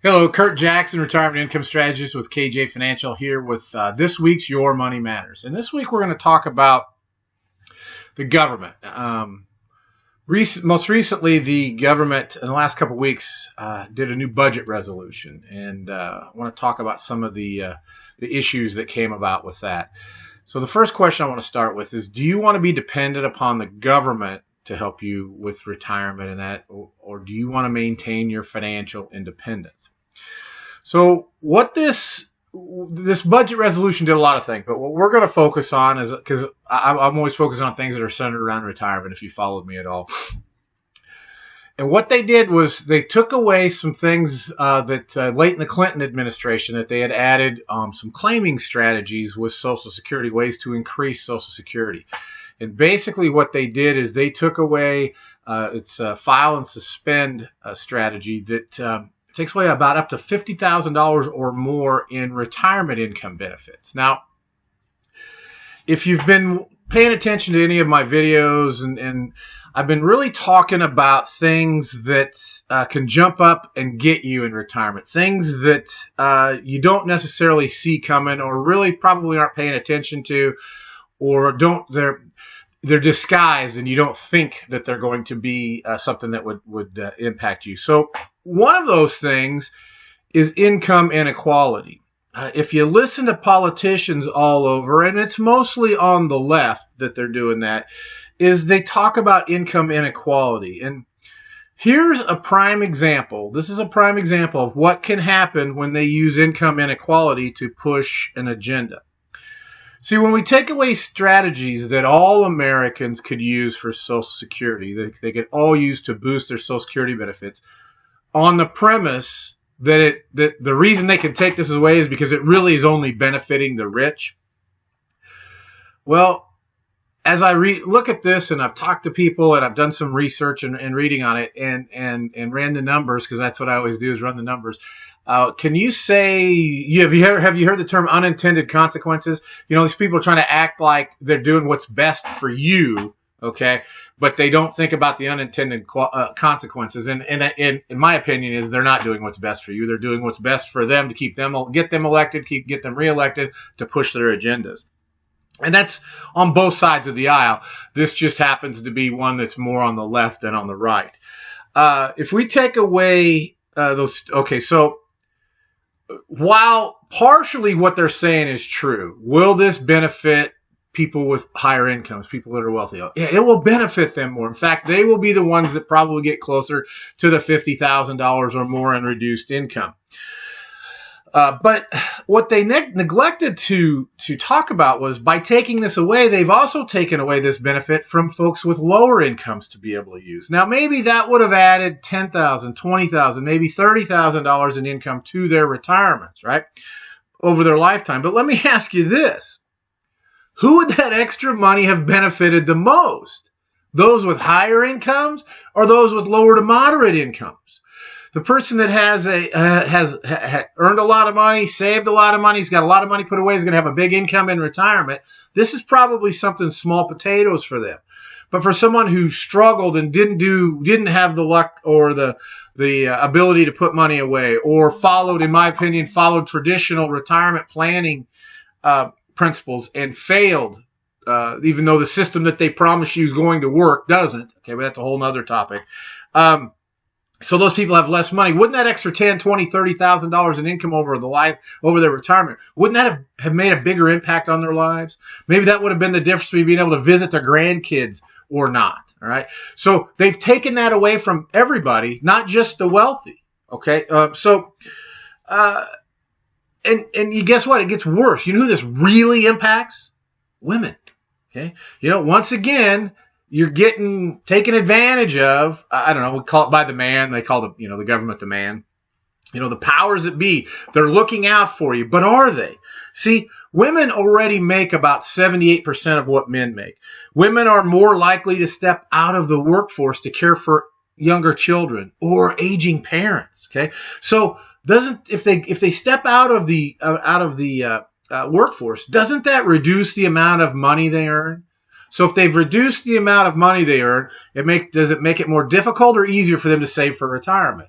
Hello, Kurt Jackson, retirement income strategist with KJ Financial here with this week's Your Money Matters. And this week we're going to talk about the government. Most recently, the government in the last couple of weeks did a new budget resolution, and I want to talk about some of the issues that came about with that. So the first question I want to start with is, do you want to be dependent upon the government to help you with retirement and that, or do you want to maintain your financial independence? So what this budget resolution did a lot of things, but what we're going to focus on is, because I'm always focusing on things that are centered around retirement, if you followed me at all. And what they did was they took away some things that late in the Clinton administration that they had added some claiming strategies with Social Security, ways to increase Social Security. And basically what they did is they took away its file and suspend strategy that takes away about up to $50,000 or more in retirement income benefits. Now, if you've been paying attention to any of my videos, and I've been really talking about things that can jump up and get you in retirement, things that you don't necessarily see coming or really probably aren't paying attention to, or they're disguised and you don't think that they're going to be something that would impact you. So one of those things is income inequality. If you listen to politicians all over, and it's mostly on the left that they're doing that, is they talk about income inequality. And here's a prime example. This is a prime example of what can happen when they use income inequality to push an agenda. See, when we take away strategies that all Americans could use for Social Security, they could all use to boost their Social Security benefits, on the premise that the reason they can take this away is because it really is only benefiting the rich. Well, as I look at this, and I've talked to people, and I've done some research and reading on it, and ran the numbers, because that's what I always do, is run the numbers. Can you say, have you heard the term unintended consequences? You know, these people are trying to act like they're doing what's best for you, okay, but they don't think about the unintended consequences. And in my opinion, is they're not doing what's best for you. They're doing what's best for them to get them elected, get them reelected, to push their agendas. And that's on both sides of the aisle. This just happens to be one that's more on the left than on the right. If we take away so while partially what they're saying is true, will this benefit people with higher incomes, people that are wealthy? Yeah, it will benefit them more. In fact, they will be the ones that probably get closer to the $50,000 or more in reduced income. But what they neglected to talk about was, by taking this away, they've also taken away this benefit from folks with lower incomes to be able to use. Now, maybe that would have added $10,000, $20,000, maybe $30,000 in income to their retirements, right, over their lifetime. But let me ask you this. Who would that extra money have benefited the most? Those with higher incomes or those with lower to moderate incomes? The person that has earned a lot of money, saved a lot of money, he's got a lot of money put away, is going to have a big income in retirement. This is probably something small potatoes for them. But for someone who struggled and didn't have the luck or the ability to put money away, or in my opinion, followed traditional retirement planning principles and failed, even though the system that they promise you is going to work doesn't. Okay, but that's a whole nother topic. So those people have less money. Wouldn't that extra $10,000, $20,000, $30,000 in income over their retirement, wouldn't that have made a bigger impact on their lives? Maybe that would have been the difference between being able to visit their grandkids or not. All right. So they've taken that away from everybody, not just the wealthy. Okay. And you guess what? It gets worse. You know who this really impacts? Women. Okay. You know, once again, you're getting taken advantage of. I don't know. We call it by the man. They call the government the man. You know, the powers that be. They're looking out for you. But are they? See, women already make about 78% of what men make. Women are more likely to step out of the workforce to care for younger children or aging parents. Okay, so if they step out of the workforce, doesn't that reduce the amount of money they earn? So if they've reduced the amount of money they earn, does it make it more difficult or easier for them to save for retirement?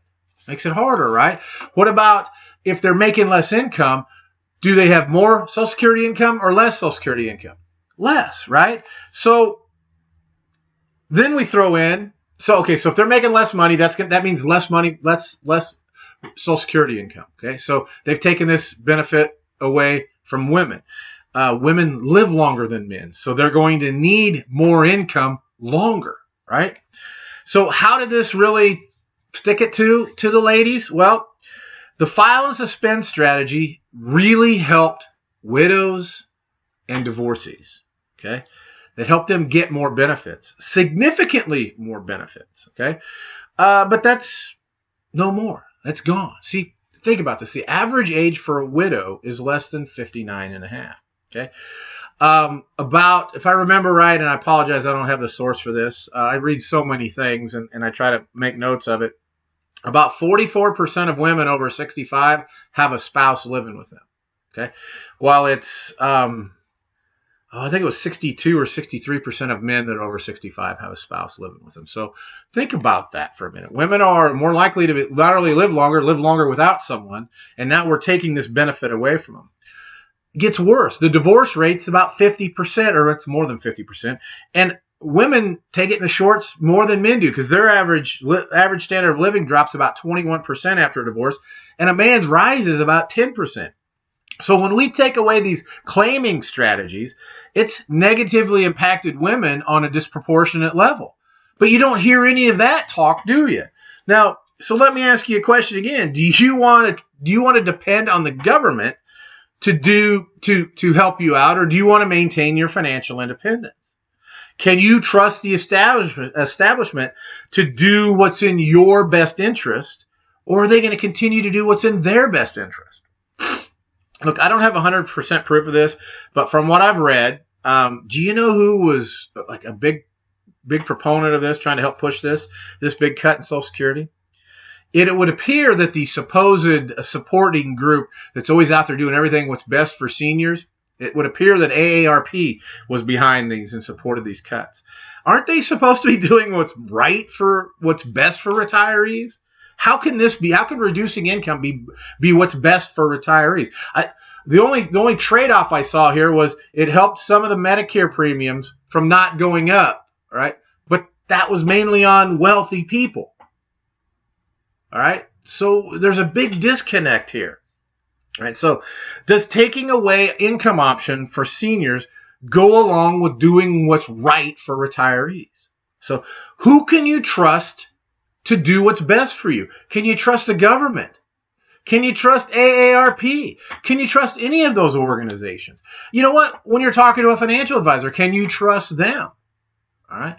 Makes it harder, right? What about if they're making less income? Do they have more Social Security income or less Social Security income? Less, right? So then we throw in, so if they're making less money, that means less money, less Social Security income. Okay, so they've taken this benefit away from women. Women live longer than men, so they're going to need more income longer, right? So how did this really stick it to the ladies? Well, the file and suspend strategy really helped widows and divorcees. Okay, it helped them get more benefits, significantly more benefits. Okay, but that's no more. That's gone. See, think about this. The average age for a widow is less than 59 and a half. Okay. About, if I remember right, and I apologize, I don't have the source for this. I read so many things and I try to make notes of it. About 44% of women over 65 have a spouse living with them. Okay. While it's, I think it was 62 or 63% of men that are over 65 have a spouse living with them. So think about that for a minute. Women are more likely to not only live longer without someone, and now we're taking this benefit away from them. It gets worse. The divorce rate's about 50%, or it's more than 50%. And women take it in the shorts more than men do because their average standard of living drops about 21% after a divorce, and a man's rises about 10%. So when we take away these claiming strategies, it's negatively impacted women on a disproportionate level. But you don't hear any of that talk, do you? Now, so let me ask you a question again. Do you want to depend on the government to help you out, or do you want to maintain your financial independence? Can you trust the establishment to do what's in your best interest, or are they going to continue to do what's in their best interest? Look, I don't have 100% proof of this, but from what I've read, do you know who was like a big proponent of this, trying to help push this big cut in Social Security? It would appear that the supposed supporting group that's always out there doing everything what's best for seniors, it would appear that AARP was behind these and supported these cuts. Aren't they supposed to be doing what's best for retirees? How can this be? How can reducing income be what's best for retirees? The only trade-off I saw here was it helped some of the Medicare premiums from not going up, right? But that was mainly on wealthy people. All right? So there's a big disconnect here. All right? So does taking away income option for seniors go along with doing what's right for retirees? So who can you trust to do what's best for you? Can you trust the government? Can you trust AARP? Can you trust any of those organizations? You know what? When you're talking to a financial advisor, can you trust them? All right.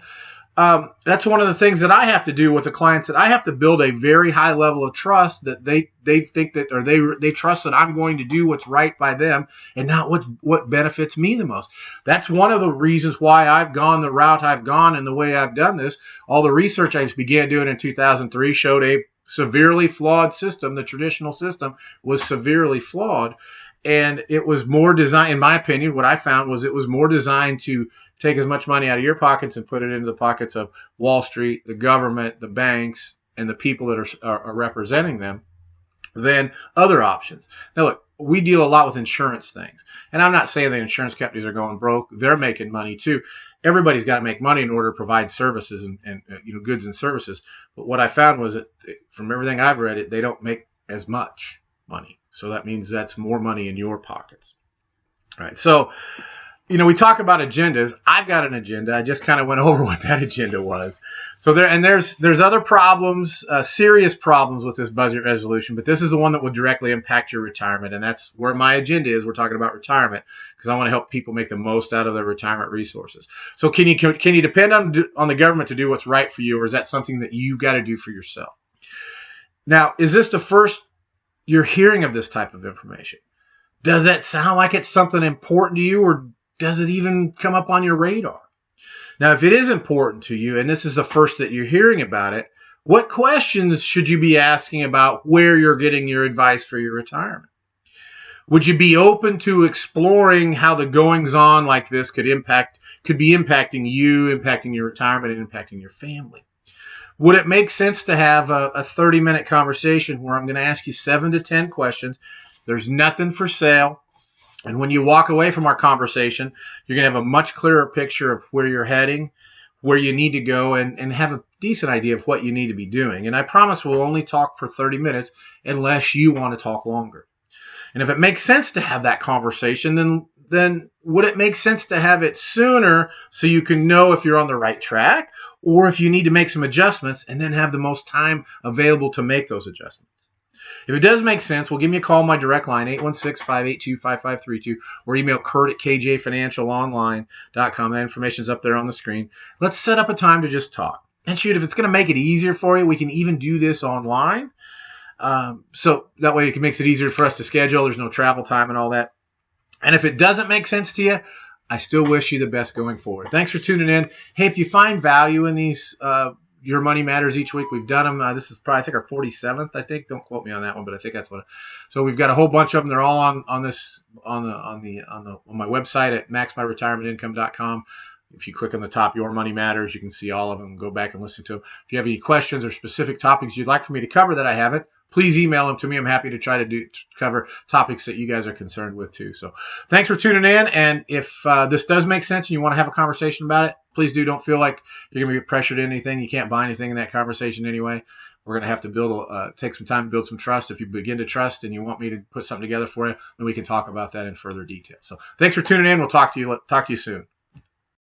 That's one of the things that I have to do with the clients, that I have to build a very high level of trust that they think that, or they trust that I'm going to do what's right by them and not what benefits me the most. That's one of the reasons why I've gone the route I've gone and the way I've done this. All the research I began doing in 2003 showed a severely flawed system. The traditional system was severely flawed. And it was more designed, in my opinion, what I found was it was more designed to take as much money out of your pockets and put it into the pockets of Wall Street, the government, the banks, and the people that are representing them than other options. Now, look, we deal a lot with insurance things. And I'm not saying the insurance companies are going broke. They're making money too. Everybody's got to make money in order to provide services and goods and services. But what I found was that from everything I've read, they don't make as much money. So that means that's more money in your pockets. All right. So, we talk about agendas. I've got an agenda. I just kind of went over what that agenda was. So there's other problems, serious problems with this budget resolution, but this is the one that will directly impact your retirement. And that's where my agenda is. We're talking about retirement because I want to help people make the most out of their retirement resources. So can you depend on the government to do what's right for you, or is that something that you got to do for yourself? Now, is this the first you're hearing of this type of information? Does that sound like it's something important to you, or does it even come up on your radar? Now, if it is important to you, and this is the first that you're hearing about it, what questions should you be asking about where you're getting your advice for your retirement? Would you be open to exploring how the goings on like this could be impacting you, impacting your retirement, and impacting your family? Would it make sense to have a 30-minute conversation where I'm going to ask you 7 to 10 questions? There's nothing for sale. And when you walk away from our conversation, you're going to have a much clearer picture of where you're heading, where you need to go, and have a decent idea of what you need to be doing. And I promise we'll only talk for 30 minutes unless you want to talk longer. And if it makes sense to have that conversation, then would it make sense to have it sooner so you can know if you're on the right track or if you need to make some adjustments and then have the most time available to make those adjustments? If it does make sense, well, give me a call on my direct line, 816-582-5532, or email kurt@kjfinancialonline.com. That information's up there on the screen. Let's set up a time to just talk. And shoot, if it's going to make it easier for you, we can even do this online. So that way it makes it easier for us to schedule. There's no travel time and all that. And if it doesn't make sense to you, I still wish you the best going forward. Thanks for tuning in. Hey, if you find value in these Your Money Matters each week, we've done them. This is probably, I think, our 47th. I think. Don't quote me on that one, but I think that's what. So we've got a whole bunch of them. They're all on my website at maxmyretirementincome.com. If you click on the top, Your Money Matters, you can see all of them. Go back and listen to them. If you have any questions or specific topics you'd like for me to cover that I haven't, please email them to me. I'm happy to try to cover topics that you guys are concerned with too. So thanks for tuning in. And if this does make sense and you want to have a conversation about it, please do. Don't feel like you're going to be pressured into anything. You can't buy anything in that conversation anyway. We're going to have to take some time to build some trust. If you begin to trust and you want me to put something together for you, then we can talk about that in further detail. So thanks for tuning in. We'll talk to you soon.